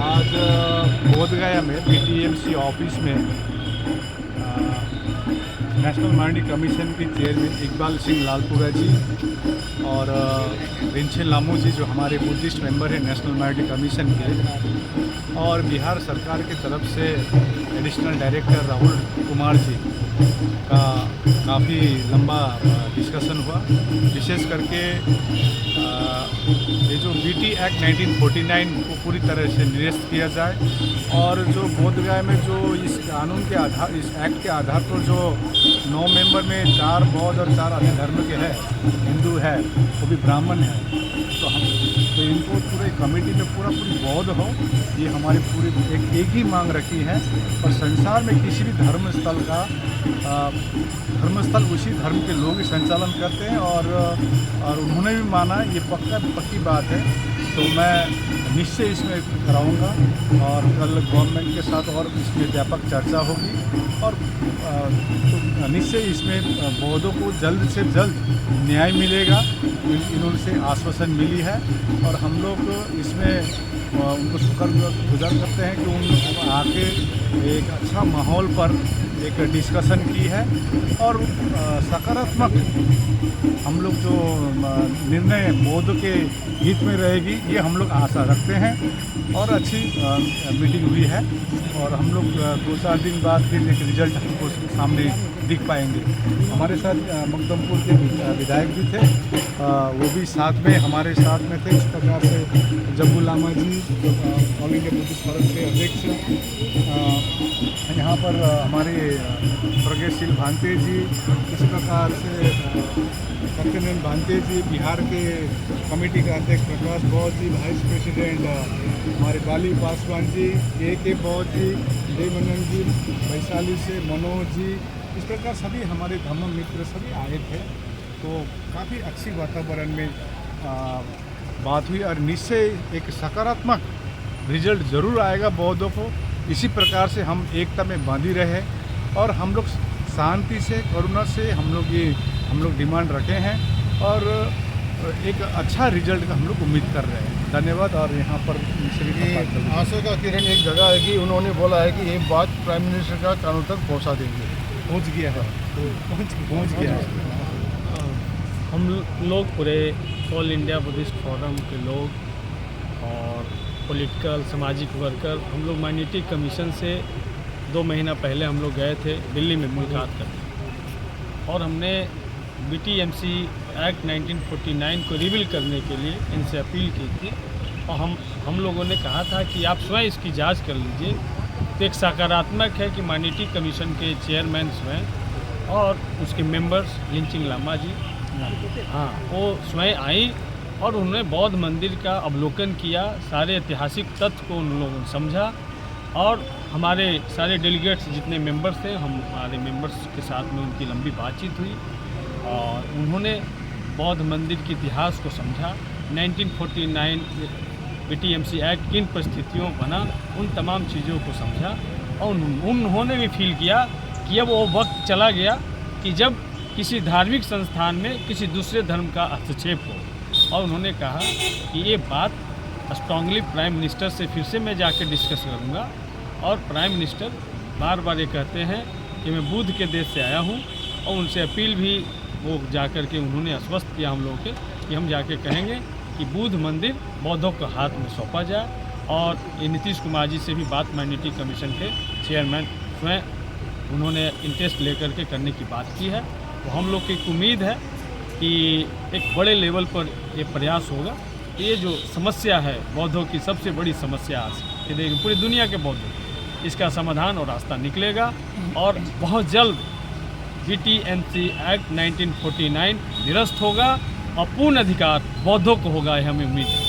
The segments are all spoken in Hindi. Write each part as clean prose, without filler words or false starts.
आज बोधगया में बीटीएमसी ऑफिस में नेशनल माइनॉरिटी कमीशन के चेयरमैन इकबाल सिंह लालपुरा जी और रिंचेन लामू जी जो हमारे बुद्धिस्ट मेंबर हैं नेशनल माइनॉरिटी कमीशन के, और बिहार सरकार की तरफ से एडिशनल डायरेक्टर राहुल कुमार जी का काफ़ी लंबा डिस्कशन हुआ। विशेष करके ये जो बीटी एक्ट 1949 को पूरी तरह से निरस्त किया जाए, और जो बोधगया में जो इस कानून के आधार, इस एक्ट के आधार पर जो 9 मेंबर में 4 बौद्ध और 4 अन्य धर्म के हैं, हिंदू है, वो भी ब्राह्मण है, तो इनको पूरे कमेटी में पूरी बौद्ध हो, ये हमारी पूरी एक ही मांग रखी है। और संसार में किसी भी धर्मस्थल का धर्मस्थल उसी धर्म के लोग ही संचालन करते हैं, और उन्होंने भी माना, ये पक्की बात है। तो मैं निश्चय इसमें कराऊंगा, और कल गवर्नमेंट के साथ और इसमें व्यापक चर्चा होगी, और तो निश्चय इसमें बौद्धों को जल्द से जल्द न्याय मिलेगा, इनसे आश्वासन मिली है। और हम लोग इसमें उनको शुक्रगुजार करते हैं कि उन आके एक अच्छा माहौल पर एक डिस्कशन की है, और सकारात्मक हम लोग जो निर्णय बौद्ध के हित में रहेगी, ये हम लोग आशा रखते हैं। और अच्छी मीटिंग हुई है, और हम लोग 2-4 दिन बाद फिर एक रिजल्ट हमको सामने दिख पाएंगे। हमारे साथ मकदमपुर के विधायक भी थे, वो भी साथ में हमारे साथ में थे। इस प्रकार से जम्बू लामा जी ऑल इंडिया बुद्धिस्ट फोरम के अध्यक्ष, यहाँ पर हमारे प्रज्ञाशील भांते जी, इस प्रकार से सत्यनंदन भांते जी, बिहार के कमेटी का अध्यक्ष प्रकाश बौद्ध जी, वाइस प्रेसिडेंट हमारे बाली पासवान जी, के बौद्ध जी, देवनंद जी, वैशाली से मनोज जी, इस प्रकार सभी हमारे धर्म मित्र सभी आए थे। तो काफ़ी अच्छी वातावरण में बात हुई, और निश्चय एक सकारात्मक रिजल्ट ज़रूर आएगा बौद्धों को। इसी प्रकार से हम एकता में बांधी रहे, और हम लोग शांति से, करुणा से हम लोग डिमांड रखे हैं, और एक अच्छा रिजल्ट का हम लोग उम्मीद कर रहे हैं। धन्यवाद। और यहाँ पर आशा का किरण एक जगह है कि उन्होंने बोला है कि ये बात प्राइम मिनिस्टर का कानून तक पहुँचा देंगे। पहुँच गया है, पहुँच गया है। हम लोग पूरे ऑल इंडिया बुद्धिस्ट फोरम के लोग और पॉलिटिकल सामाजिक वर्कर, हम लोग माइनॉरिटी कमीशन से 2 महीना पहले हम लोग गए थे दिल्ली में मुलाकात करने, और हमने बीटीएमसी एक्ट 1949 को रिवील करने के लिए इनसे अपील की थी। और हम लोगों ने कहा था कि आप स्वयं इसकी जांच कर लीजिए। तो एक सकारात्मक है कि माइनॉरिटी कमीशन के चेयरमैन स्वयं और उसके मेंबर्स लिंचिंग लामा जी, हाँ, वो स्वयं आई, और उन्होंने बौद्ध मंदिर का अवलोकन किया, सारे ऐतिहासिक तथ्य को उन लोगों ने समझा। और हमारे सारे डेलीगेट्स जितने मेंबर्स थे, हमारे मेंबर्स के साथ में उनकी लंबी बातचीत हुई, और उन्होंने बौद्ध मंदिर के इतिहास को समझा, 1949 बीटीएमसी एक्ट किन परिस्थितियों बना, उन तमाम चीज़ों को समझा। और उन्होंने भी फील किया कि अब वो वक्त चला गया कि जब किसी धार्मिक संस्थान में किसी दूसरे धर्म का हस्तक्षेप हो। और उन्होंने कहा कि ये बात स्ट्रांगली प्राइम मिनिस्टर से फिर से मैं जाकर डिस्कस करूँगा। और प्राइम मिनिस्टर बार बार ये कहते हैं कि मैं बुद्ध के देश से आया हूँ, और उनसे अपील भी वो जाकर के उन्होंने आश्वस्त किया हम लोगों के कि हम जाके कहेंगे कि बुद्ध मंदिर बौद्धों के हाथ में सौंपा जाए। और ये नीतीश कुमार जी से भी बात माइनॉरिटी कमीशन के चेयरमैन स्वयं उन्होंने इंटरेस्ट लेकर के करने की बात की है। तो हम लोग की उम्मीद है कि एक बड़े लेवल पर ये प्रयास होगा। ये जो समस्या है बौद्धों की, सबसे बड़ी समस्या आज ये देखिए पूरी दुनिया के बौद्धों, इसका समाधान और रास्ता निकलेगा, और बहुत जल्द बीटीएमसी एक्ट 1949 निरस्त होगा, और पूर्ण अधिकार बौद्धों को होगा, ये हमें उम्मीद है।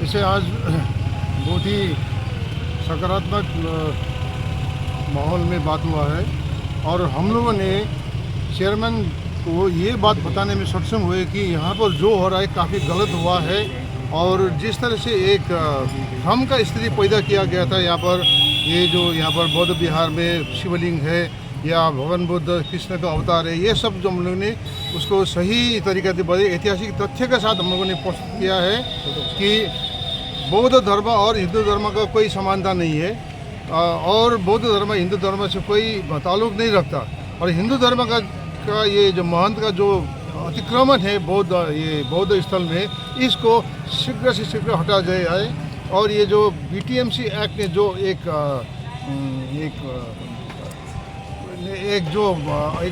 इसे आज बहुत ही सकारात्मक माहौल में बात हुआ है, और हम लोगों ने चेयरमैन को ये बात बताने में सक्षम हुए कि यहाँ पर जो हो रहा है काफ़ी गलत हुआ है, और जिस तरह से एक भ्रम का स्थिति पैदा किया गया था यहाँ पर, ये जो यहाँ पर बौद्ध विहार में शिवलिंग है, या भगवान बुद्ध कृष्ण का अवतार है, ये सब जो हम लोगों ने उसको सही तरीके से बड़े ऐतिहासिक तथ्य के साथ हम लोगों ने प्रस्तुत किया है कि बौद्ध धर्म और हिंदू धर्म का कोई समानता नहीं है, और बौद्ध धर्म हिंदू धर्म से कोई ताल्लुक नहीं रखता, और हिंदू धर्म का ये जो महंत का जो अतिक्रमण है बौद्ध स्थल में, इसको शीघ्र से शीघ्र हटा जाए। और ये जो BTMC एक्ट ने जो एक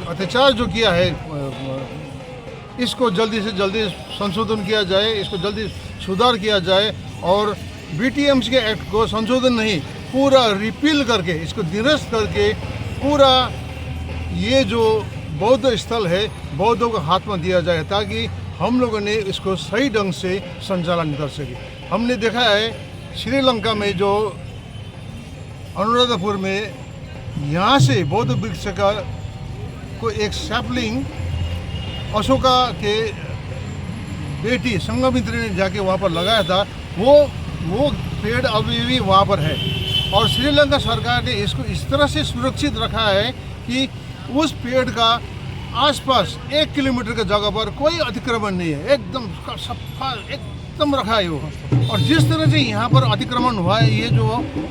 अत्याचार जो किया है, इसको जल्दी से जल्दी संशोधन किया जाए, इसको जल्दी सुधार किया जाए, और BTMC के एक्ट को संशोधन नहीं, पूरा रिपील करके, इसको निरस्त करके पूरा ये जो बौद्ध स्थल है बौद्धों के हाथ में दिया जाए, ताकि हम लोगों ने इसको सही ढंग से संचालन कर सके। हमने देखा है श्रीलंका में जो अनुराधापुर में यहाँ से बौद्ध वृक्ष का को एक सैपलिंग अशोका के बेटी संघमित्री ने जाके वहाँ पर लगाया था, वो पेड़ अभी भी वहाँ पर है, और श्रीलंका सरकार ने इसको इस तरह से सुरक्षित रखा है कि उस पेड़ का आसपास 1 किलोमीटर की जगह पर कोई अतिक्रमण नहीं है, एकदम सफा एकदम रखा है वो। और जिस तरह से यहाँ पर अतिक्रमण हुआ है,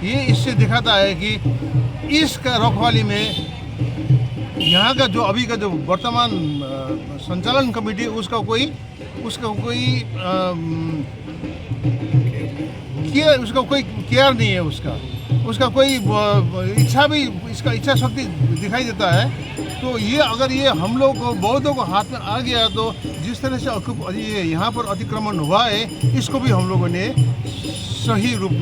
ये इससे दिखाता है कि इसका रखवाली में यहाँ का जो अभी का जो वर्तमान संचालन कमेटी उसका कोई केयर नहीं है, उसका कोई इच्छा भी, इसका इच्छा शक्ति दिखाई देता है। तो ये अगर ये हम लोग को बौद्धों को हाथ में आ गया, तो जिस तरह से ये यहाँ पर अतिक्रमण हुआ है, इसको भी हम लोगों ने सही रूप